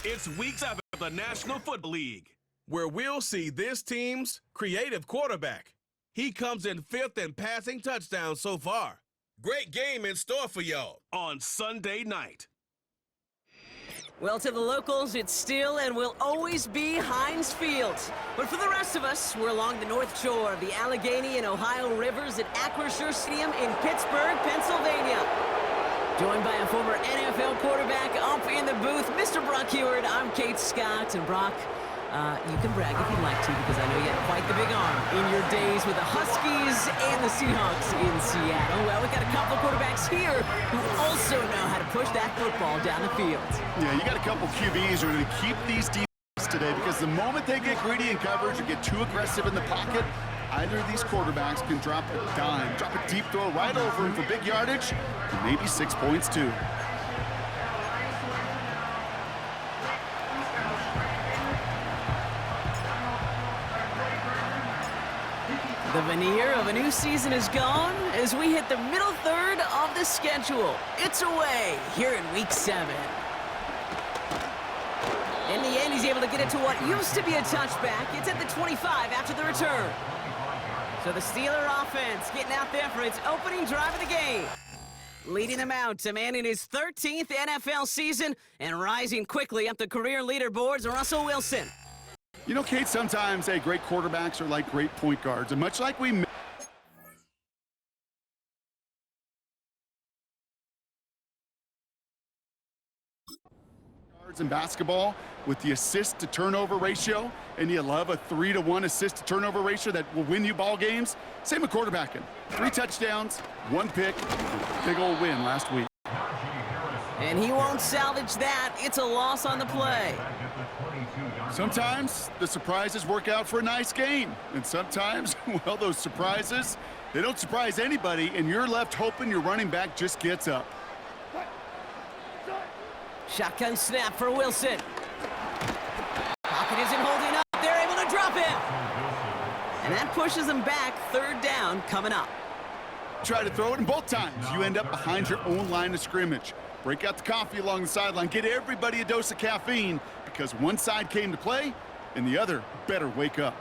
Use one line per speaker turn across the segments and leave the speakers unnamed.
It's Week 7 of the National Football League, where we'll see this team's creative quarterback. He comes in 5th in passing touchdowns so far. Great game in store for y'all on Sunday night.
Well, to the locals, it's still and will always be Heinz Field. But for the rest of us, we're along the North Shore of the Allegheny and Ohio Rivers at Acrisure Stadium in Pittsburgh, Pennsylvania. Joined by a former NFL quarterback up in the booth, Mr. Brock Heward. I'm Kate Scott, and Brock, you can brag if you'd like to, because I know you had quite the big arm in your days with the Huskies and the Seahawks in Seattle. Well, we've got a couple of quarterbacks here who also know how to push that football down the field.
Yeah, you got a couple QBs who are going to keep these defenses today, because the moment they get greedy in coverage or get too aggressive in the pocket, either of these quarterbacks can drop a dime, drop a deep throw right over him for big yardage, and maybe 6 points too.
The veneer of a new season is gone as we hit the middle third of the schedule. It's away here in Week 7. In the end, he's able to get it to what used to be a touchback. It's at the 25 after the return. So the Steeler offense getting out there for its opening drive of the game. Leading them out, a man in his 13th NFL season and rising quickly up the career leaderboards, Russell Wilson.
You know, Kate, sometimes, great quarterbacks are like great point guards. And much like we in basketball with the assist to turnover ratio, and you love a 3-to-1 assist to turnover ratio that will win you ball games. Same with quarterbacking. 3 touchdowns, 1 pick, big old win last week.
And he won't salvage that. It's a loss on the play.
Sometimes the surprises work out for a nice game, and sometimes, well, those surprises, they don't surprise anybody, and you're left hoping your running back just gets up.
Shotgun snap for Wilson. Pocket isn't holding up. They're able to drop him. And that pushes them back. 3rd down coming up.
Try to throw it, and both times you end up behind your own line of scrimmage. Break out the coffee along the sideline. Get everybody a dose of caffeine, because one side came to play, and the other better wake up.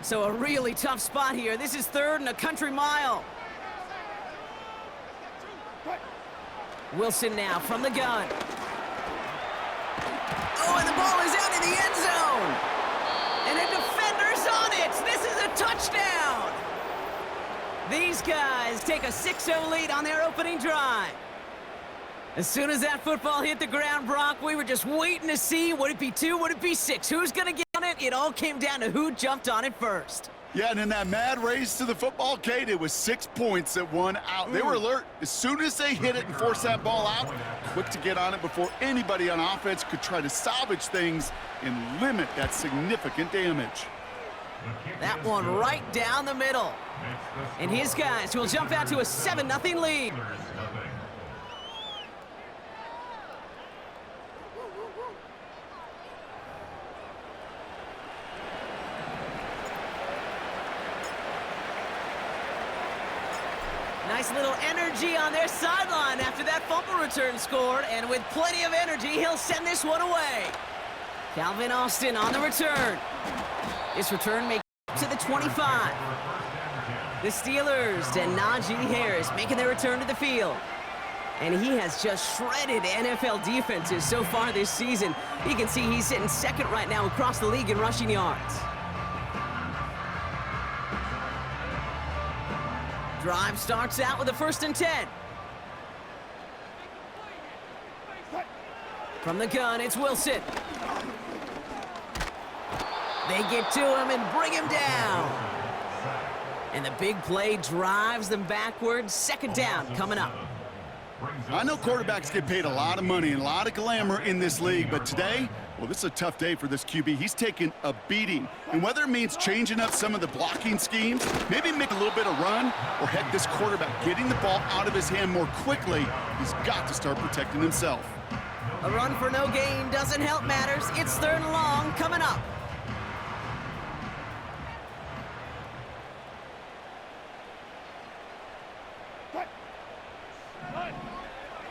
So a really tough spot here. This is 3rd and a country mile. Wilson now from the gun. Oh, and the ball is out in the end zone. And a defender's on it. This is a touchdown. These guys take a 6-0 lead on their opening drive. As soon as that football hit the ground, Brock, we were just waiting to see, would it be 2, would it be 6? Who's going to get on it? It all came down to who jumped on it first.
Yeah, and in that mad race to the football, Kate, it was 6 points that won out. They were alert. As soon as they hit it and forced that ball out, quick to get on it before anybody on offense could try to salvage things and limit that significant damage.
That one right down the middle. And his guys will jump out to a 7-0 lead. Nice little energy on their sideline after that fumble return scored, and with plenty of energy, he'll send this one away. Calvin Austin on the return. This return makes it to the 25. The Steelers and Najee Harris making their return to the field. And he has just shredded NFL defenses so far this season. You can see he's sitting 2nd right now across the league in rushing yards. Drive starts out with a 1st and 10. From the gun, it's Wilson. They get to him and bring him down. And the big play drives them backwards. 2nd down coming up.
I know quarterbacks get paid a lot of money and a lot of glamour in this league, but today, well, this is a tough day for this QB. He's taken a beating. And whether it means changing up some of the blocking schemes, maybe make a little bit of run, or heck, this quarterback getting the ball out of his hand more quickly, he's got to start protecting himself.
A run for no gain doesn't help matters. It's 3rd and long coming up.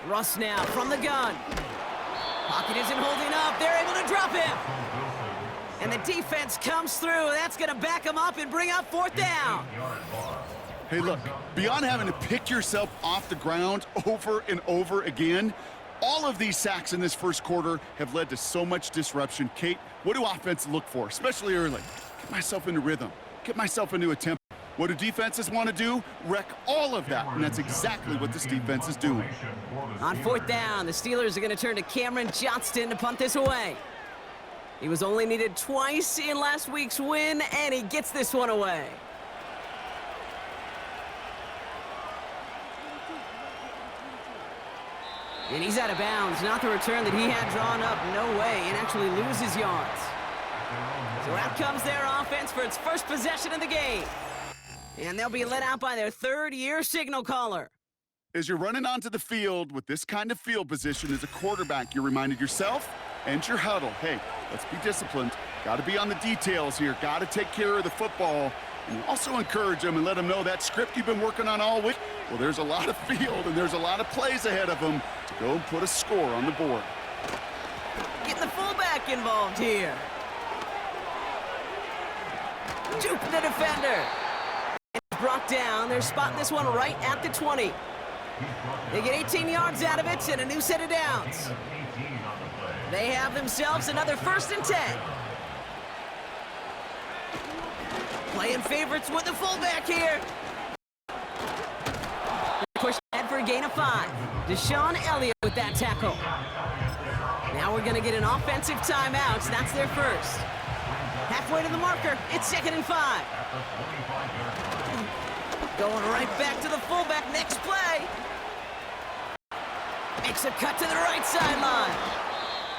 Russ now from the gun. Pocket isn't holding up. They're able to drop him. And the defense comes through. That's going to back him up and bring up 4th down.
Hey, look, beyond having to pick yourself off the ground over and over again, all of these sacks in this first quarter have led to so much disruption. Kate, what do offenses look for, especially early? Get myself into rhythm. Get myself into a tempo. What do defenses want to do? Wreck all of that, and that's exactly what this defense is doing.
On 4th down, the Steelers are going to turn to Cameron Johnston to punt this away. He was only needed twice in last week's win, and he gets this one away. And he's out of bounds. Not the return that he had drawn up. No way. And actually loses yards. So out comes their offense for its first possession of the game. And they'll be let out by their 3rd-year signal caller.
As you're running onto the field with this kind of field position as a quarterback, you're reminded yourself and your huddle, hey, let's be disciplined. Got to be on the details here. Got to take care of the football. And you also encourage them and let them know that script you've been working on all week, well, there's a lot of field and there's a lot of plays ahead of them to go and put a score on the board.
Getting the fullback involved here. Juke the defender. It's brought down. They're spotting this one right at the 20. They get 18 yards out of it and a new set of downs. They have themselves another 1st and 10. Playing favorites with the fullback here. Push ahead for a gain of 5. Deshaun Elliott with that tackle. Now we're going to get an offensive timeout. So that's their first. Halfway to the marker. It's 2nd and 5. Going right back to the fullback. Next play. Makes a cut to the right sideline.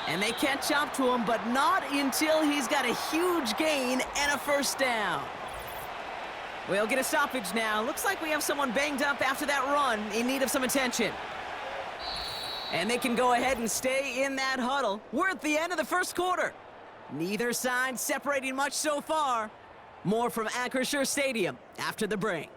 And they catch up to him, but not until he's got a huge gain and a 1st down. We'll get a stoppage now. Looks like we have someone banged up after that run in need of some attention. And they can go ahead and stay in that huddle. We're at the end of the first quarter. Neither side separating much so far. More from Acrisure Stadium after the break.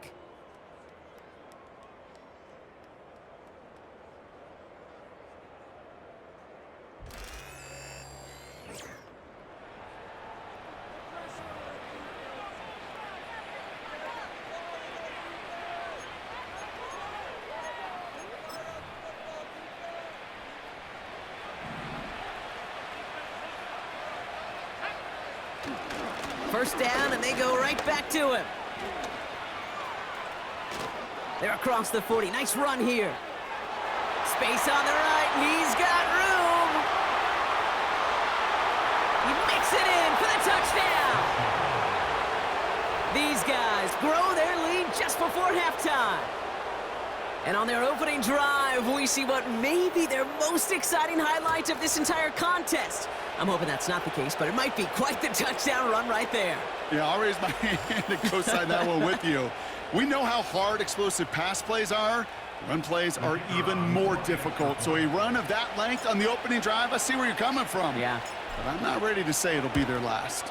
First down, and they go right back to him. They're across the 40. Nice run here. Space on the right, and he's got room. He makes it in for the touchdown. These guys grow their lead just before halftime. And on their opening drive, we see what may be their most exciting highlight of this entire contest. I'm hoping that's not the case, but it might be quite the touchdown run right there.
Yeah, I'll raise my hand and co-sign that one with you. We know how hard explosive pass plays are. Run plays are even more difficult. So a run of that length on the opening drive, I see where you're coming from.
Yeah.
But I'm not ready to say it'll be their last.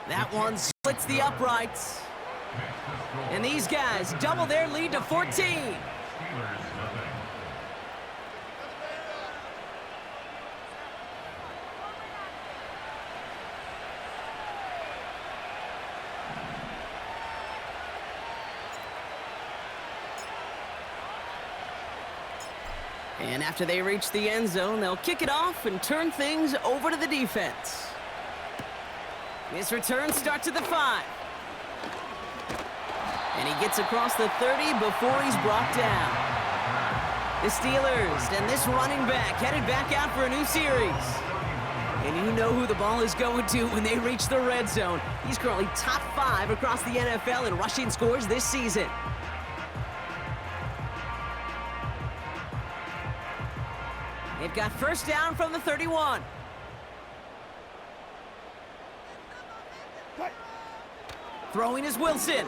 That one splits the uprights. And these guys double their lead to 14. And after they reach the end zone, they'll kick it off and turn things over to the defense. This return starts at the 5. And he gets across the 30 before he's brought down. The Steelers and this running back headed back out for a new series. And you know who the ball is going to when they reach the red zone. He's currently top 5 across the NFL in rushing scores this season. They've got first down from the 31. Throwing is Wilson.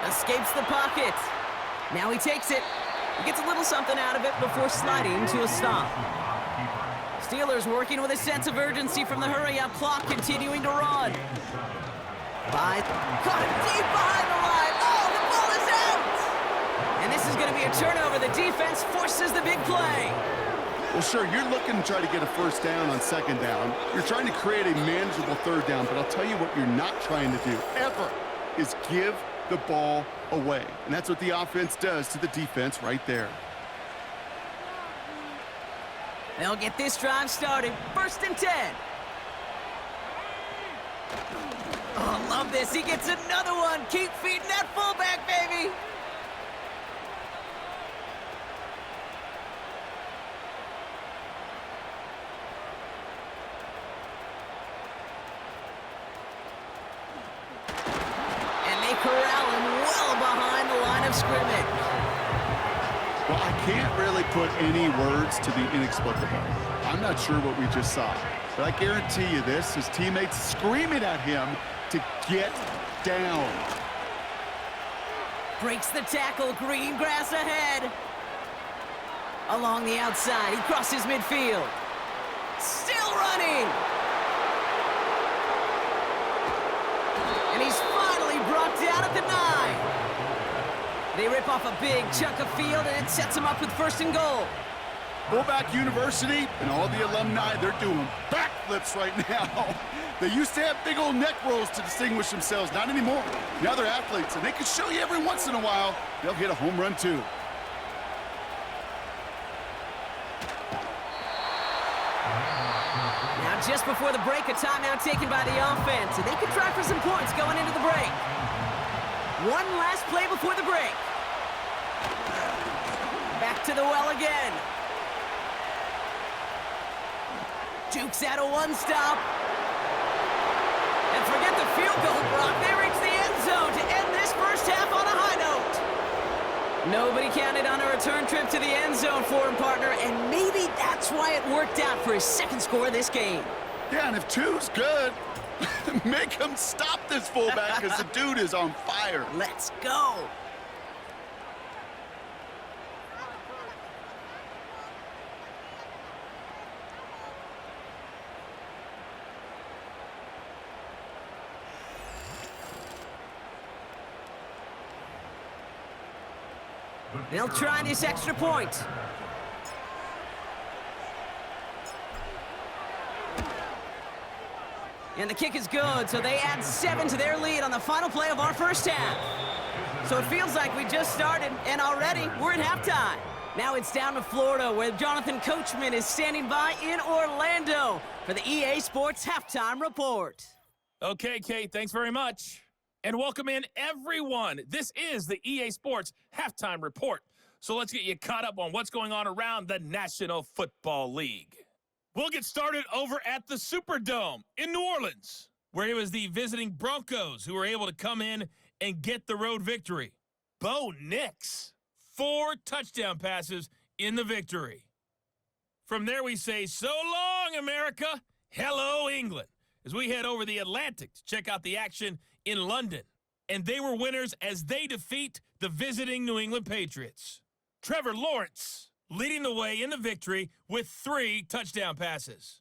Escapes the pocket. Now he takes it. He gets a little something out of it before sliding to a stop. Steelers working with a sense of urgency from the hurry-up clock, continuing to run. Caught it deep behind the line. Oh, the ball is out! And this is going to be a turnover. The defense forces the big play.
Well, sure, you're looking to try to get a first down on second down. You're trying to create a manageable third down, but I'll tell you what you're not trying to do, ever, is give the ball away. And that's what the offense does to the defense right there.
They'll get this drive started. 1st and 10. Oh, love this. He gets another one. Keep feeding that fullback, baby. Corral him well behind the line of scrimmage.
Well, I can't really put any words to the inexplicable. I'm not sure what we just saw, but I guarantee you this, his teammates screaming at him to get down.
Breaks the tackle, green grass ahead. Along the outside, he crosses midfield. Still running. And he's finally brought down at the 9. They rip off a big chunk of field, and it sets them up with 1st and goal.
Fullback University and all the alumni, they're doing backflips right now. They used to have big old neck rolls to distinguish themselves. Not anymore. Now they're athletes, and they can show you every once in a while they'll hit a home run too.
Just before the break, a timeout taken by the offense, and they could try for some points going into the break. One last play before the break. Back to the well again. Jukes out a one-stop. And forget the field goal, Brock. They reach the end zone to end this first half on a high note. Nobody counted on a return trip to the end zone for him, partner, and maybe that's why it worked out for his second score of this game.
Yeah, and if 2's good, make him stop this fullback because the dude is on fire.
Let's go. They'll try this extra point. And the kick is good, so they add 7 to their lead on the final play of our first half. So it feels like we just started, and already we're at halftime. Now it's down to Florida, where Jonathan Coachman is standing by in Orlando for the EA Sports Halftime Report.
Okay, Kate, thanks very much. And welcome in, everyone. This is the EA Sports Halftime Report. So let's get you caught up on what's going on around the National Football League. We'll get started over at the Superdome in New Orleans, where it was the visiting Broncos who were able to come in and get the road victory. Bo Nix, 4 touchdown passes in the victory. From there, we say, so long, America. Hello, England, as we head over the Atlantic to check out the action in London. And they were winners as they defeat the visiting New England Patriots. Trevor Lawrence leading the way in the victory with 3 touchdown passes.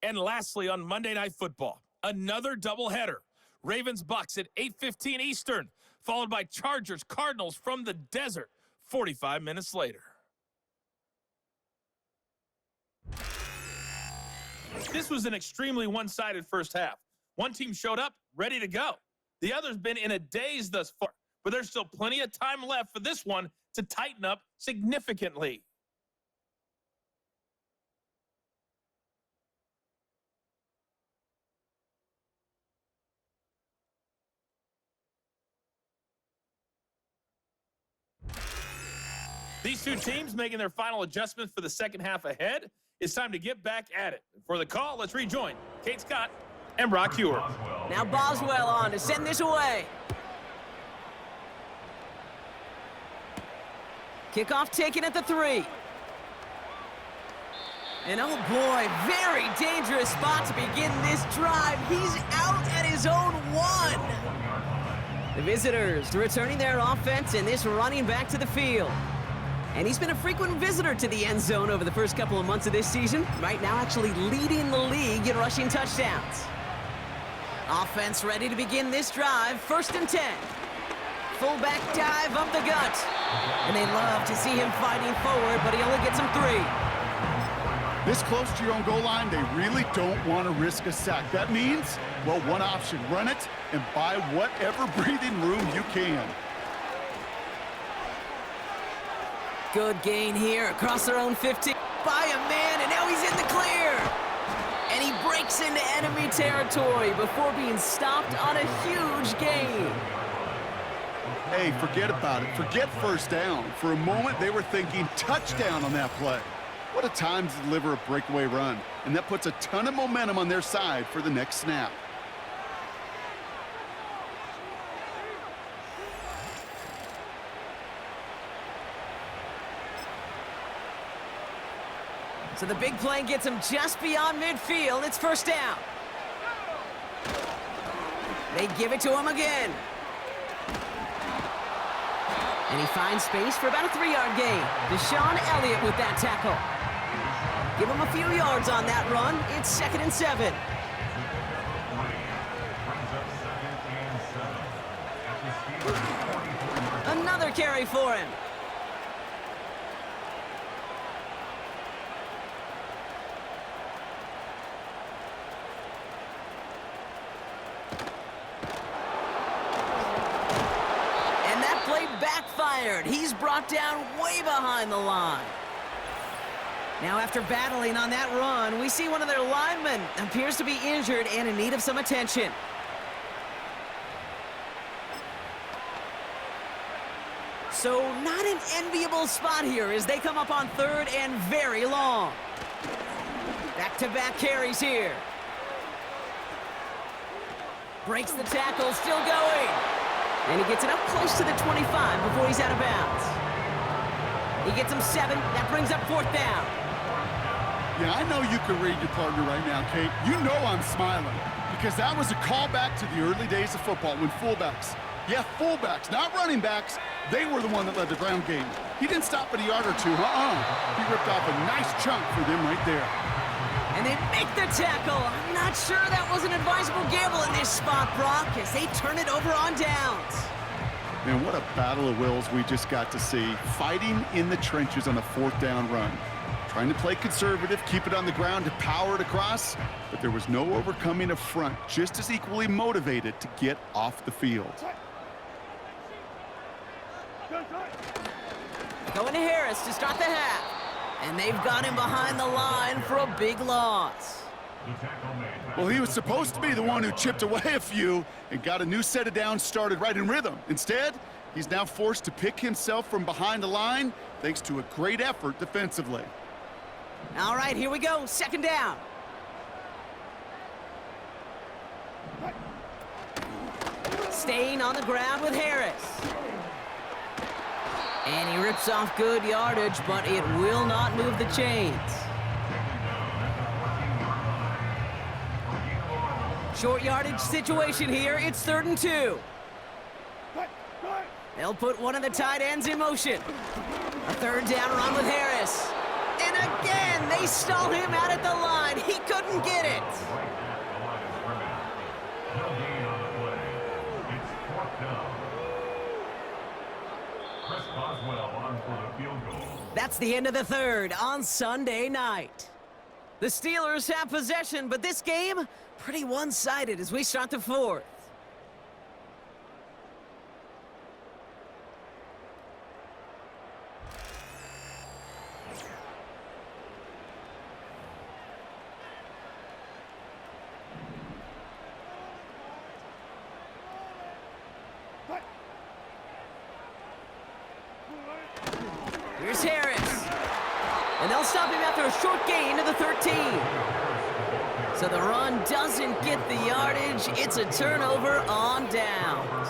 And lastly, on Monday Night Football, another doubleheader. Ravens-Bucks at 8:15 Eastern, followed by Chargers-Cardinals from the desert 45 minutes later. This was an extremely one-sided first half. One team showed up, ready to go. The other's been in a daze thus far, but there's still plenty of time left for this one to tighten up significantly. These two teams making their final adjustments for the second half ahead. It's time to get back at it. For the call, let's rejoin Kate Scott and Brock Hewer.
Now Boswell on to send this away. Kickoff taken at the 3. And oh boy, very dangerous spot to begin this drive. He's out at his own 1. The visitors returning their offense and this running back to the field. And he's been a frequent visitor to the end zone over the first couple of months of this season. Right now actually leading the league in rushing touchdowns. Offense ready to begin this drive. 1st and 10. Fullback dive up the gut. And they love to see him fighting forward, but he only gets him 3.
This close to your own goal line, they really don't want to risk a sack. That means, well, one option, run it and buy whatever breathing room you can.
Good gain here across their own 15. By a man, and now he's in the clear. And he breaks into enemy territory before being stopped on a huge gain.
Hey, forget about it. Forget first down. For a moment, they were thinking touchdown on that play. What a time to deliver a breakaway run. And that puts a ton of momentum on their side for the next snap.
So the big play gets him just beyond midfield. It's first down. They give it to him again. And he finds space for about a 3-yard gain. Deshaun Elliott with that tackle. Give him a few yards on that run. It's 2nd and 7. Another carry for him. Backfired. He's brought down way behind the line. Now, after battling on that run, we see one of their linemen appears to be injured and in need of some attention. So, not an enviable spot here as they come up on 3rd and very long. Back-to-back carries here. Breaks the tackle, still going. And he gets it up close to the 25 before he's out of bounds. He gets him 7. That brings up 4th down.
Yeah, I know you can read your partner right now, Kate. You know I'm smiling because that was a callback to the early days of football when fullbacks, not running backs, they were the one that led the ground game. He didn't stop at a yard or 2. He ripped off a nice chunk for them right there.
And they make the tackle. I'm not sure that was an advisable gamble in this spot, Brock, as they turn it over on downs.
Man, what a battle of wills we just got to see. Fighting in the trenches on a 4th down run. Trying to play conservative, keep it on the ground to power it across, but there was no overcoming a front, just as equally motivated to get off the field.
Going to Harris to start the half. And they've got him behind the line for a big loss.
Well, he was supposed to be the one who chipped away a few and got a new set of downs started right in rhythm. Instead, he's now forced to pick himself from behind the line thanks to a great effort defensively.
All right, here we go. 2nd down. Staying on the ground with Harris. And he rips off good yardage, but it will not move the chains. Short yardage situation here. It's 3rd and 2. They'll put one of the tight ends in motion. A 3rd down run with Harris. And again, they stall him out at the line. He couldn't get it. That's the end of the 3rd on Sunday night. The Steelers have possession, but this game, pretty one-sided as we start the 4th. Here's Harris. And they'll stop him after a short gain to the 13. So the run doesn't get the yardage. It's a turnover on downs.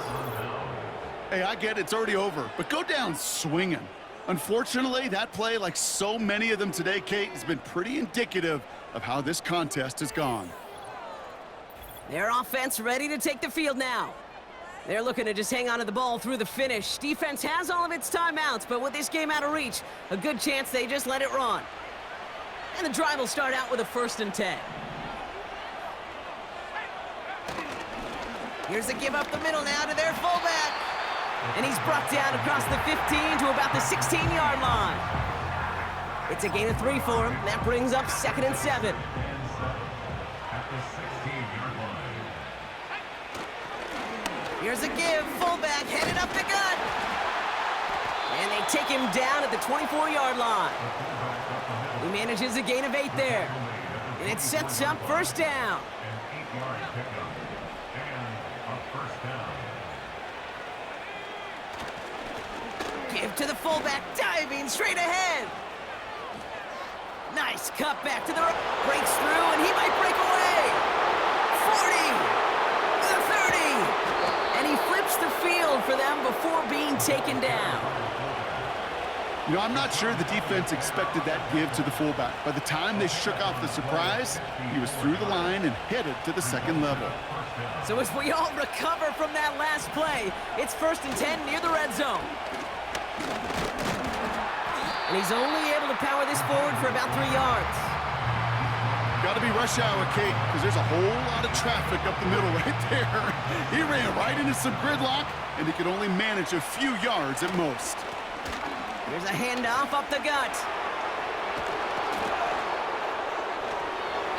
Hey, I get it. It's already over. But go down swinging. Unfortunately, that play, like so many of them today, Kate, has been pretty indicative of how this contest has gone.
Their offense ready to take the field now. They're looking to just hang on to the ball through the finish. Defense has all of its timeouts, but with this game out of reach, a good chance they just let it run. And the drive will start out with a 1st and 10. Here's a give up the middle now to their fullback. And he's brought down across the 15 to about the 16-yard line. It's a gain of 3 for him. That brings up 2nd and 7. Here's a give. Fullback headed up the gut. And they take him down at the 24-yard line. He manages a gain of 8 there. And it sets up 1st down. Give to the fullback, diving straight ahead. Nice cut back to the right. Breaks through, and he might break away. 40, the 30. And he flips the field for them before being taken down.
You know, I'm not sure the defense expected that give to the fullback. By the time they shook off the surprise, he was through the line and headed to the 2nd level.
So as we all recover from that last play, it's 1st and 10 near the red zone. And he's only able to power this forward for about 3 yards.
Got to be rush hour, Kate, because there's a whole lot of traffic up the middle right there. He ran right into some gridlock, and he could only manage a few yards at most.
Here's a handoff up the gut.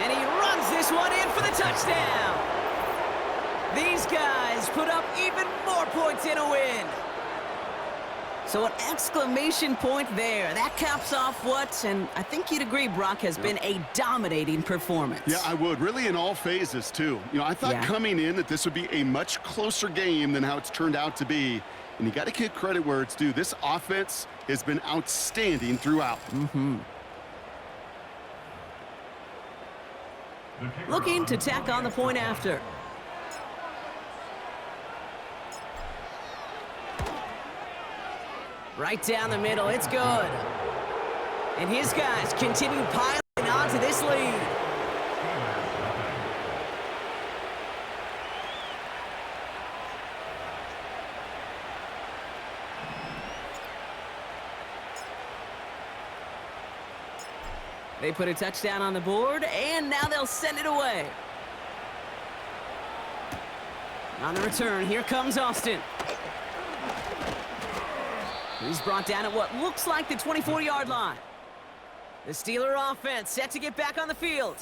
And he runs this one in for the touchdown. These guys put up even more points in a win. So an exclamation point there. That caps off what, and I think you'd agree, Brock, has been a dominating performance.
Yeah, I would. Really in all phases, too. You know, I thought coming in that this would be a much closer game than how it's turned out to be. And you got to give credit where it's due. This offense has been outstanding throughout.
Looking to tack on the point after. Right down the middle, it's good. And his guys continue piling onto this lead. They put a touchdown on the board, and now they'll send it away. On the return, here comes Austin. He's brought down at what looks like the 24-yard line. The Steeler offense set to get back on the field.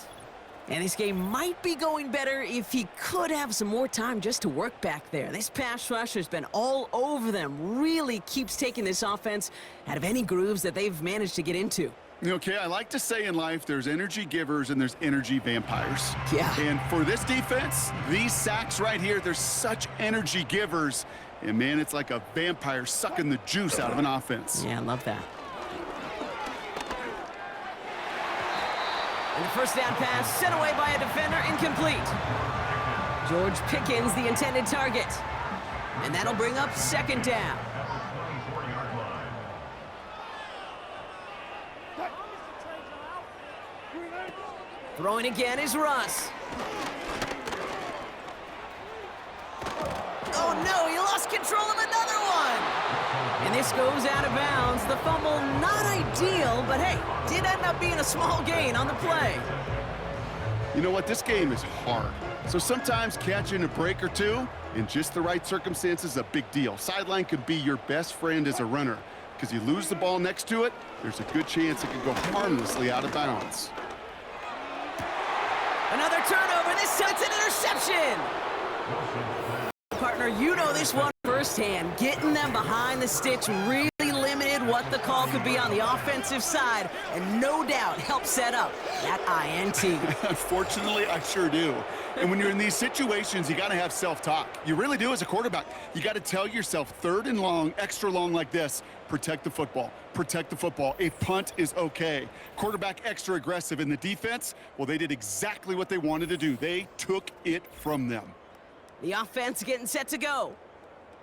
And this game might be going better if he could have some more time just to work back there. This pass rush has been all over them. Really keeps taking this offense out of any grooves that they've managed to get into.
Okay, I like to say in life there's energy givers and there's energy vampires.
Yeah.
And for this defense, these sacks right here, they're such energy givers. And, man, it's like a vampire sucking the juice out of an offense.
Yeah, I love that. And the 1st down pass sent away by a defender, incomplete. George Pickens, the intended target. And that'll bring up 2nd down. Throwing again is Russ. Oh no, he lost control of another one! And this goes out of bounds. The fumble, not ideal, but hey, did end up being a small gain on the play.
You know what? This game is hard. So sometimes catching a break or two in just the right circumstances is a big deal. Sideline could be your best friend as a runner, because you lose the ball next to it, there's a good chance it could go harmlessly out of bounds.
Another turnover, this time it's an interception! Partner, you know this one firsthand. Getting them behind the sticks really limited what the call could be on the offensive side, and no doubt helped set up that INT.
Unfortunately, I sure do. And when you're in these situations, you got to have self-talk. You really do as a quarterback. You got to tell yourself 3rd and long, extra long like this, protect the football. Protect the football. A punt is okay. Quarterback extra aggressive in the defense, well, they did exactly what they wanted to do. They took it from them.
The offense getting set to go.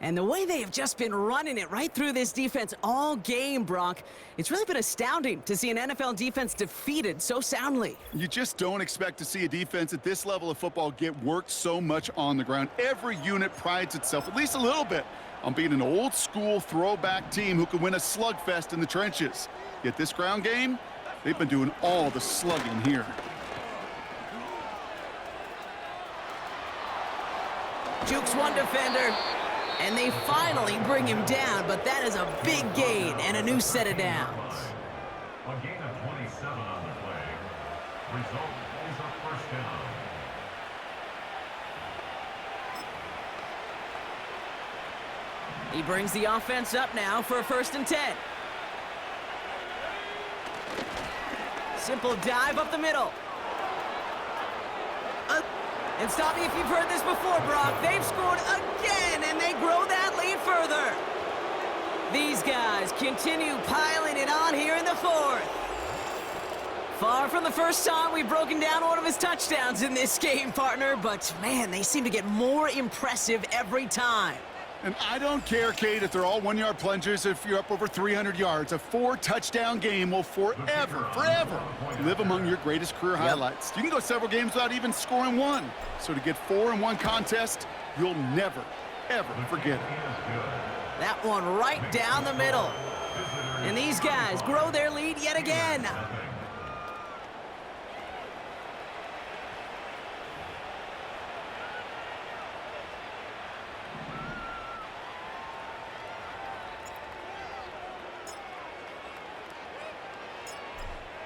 And the way they have just been running it right through this defense all game, Brock, it's really been astounding to see an NFL defense defeated so soundly.
You just don't expect to see a defense at this level of football get worked so much on the ground. Every unit prides itself, at least a little bit, on being an old-school throwback team who can win a slugfest in the trenches. Yet this ground game, they've been doing all the slugging here.
Jukes one defender. And they finally bring him down, but that is a big gain and a new set of downs.
A gain of 27 on the play. Result is a first down.
He brings the offense up now for a 1st and 10. Simple dive up the middle. And stop me if you've heard this before, Brock. They've scored again, and they grow that lead further. These guys continue piling it on here in the 4th. Far from the first time we've broken down one of his touchdowns in this game, partner, but man, they seem to get more impressive every time.
And I don't care, Kate, if they're all 1-yard plungers, if you're up over 300 yards. A 4-touchdown game will forever live among your greatest career highlights. You can go several games without even scoring one. So to get 4 in one contest, you'll never, ever forget it.
That one right down the middle. And these guys grow their lead yet again.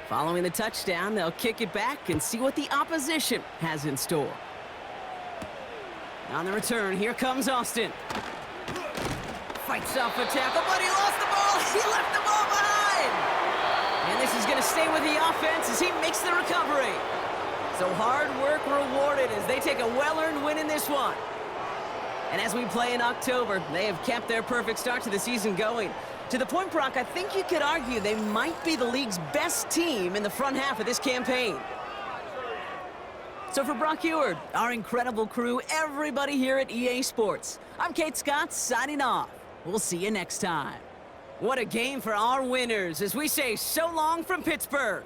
Following the touchdown, they'll kick it back and see what the opposition has in store. On the return, here comes Austin. Fights off a tackle, but he lost the ball. He left the ball behind. And this is going to stay with the offense as he makes the recovery. So hard work rewarded as they take a well-earned win in this one. And as we play in October, they have kept their perfect start to the season going. To the point, Brock, I think you could argue they might be the league's best team in the front half of this campaign. So for Brock Heward, our incredible crew, everybody here at EA Sports, I'm Kate Scott signing off. We'll see you next time. What a game for our winners as we say so long from Pittsburgh.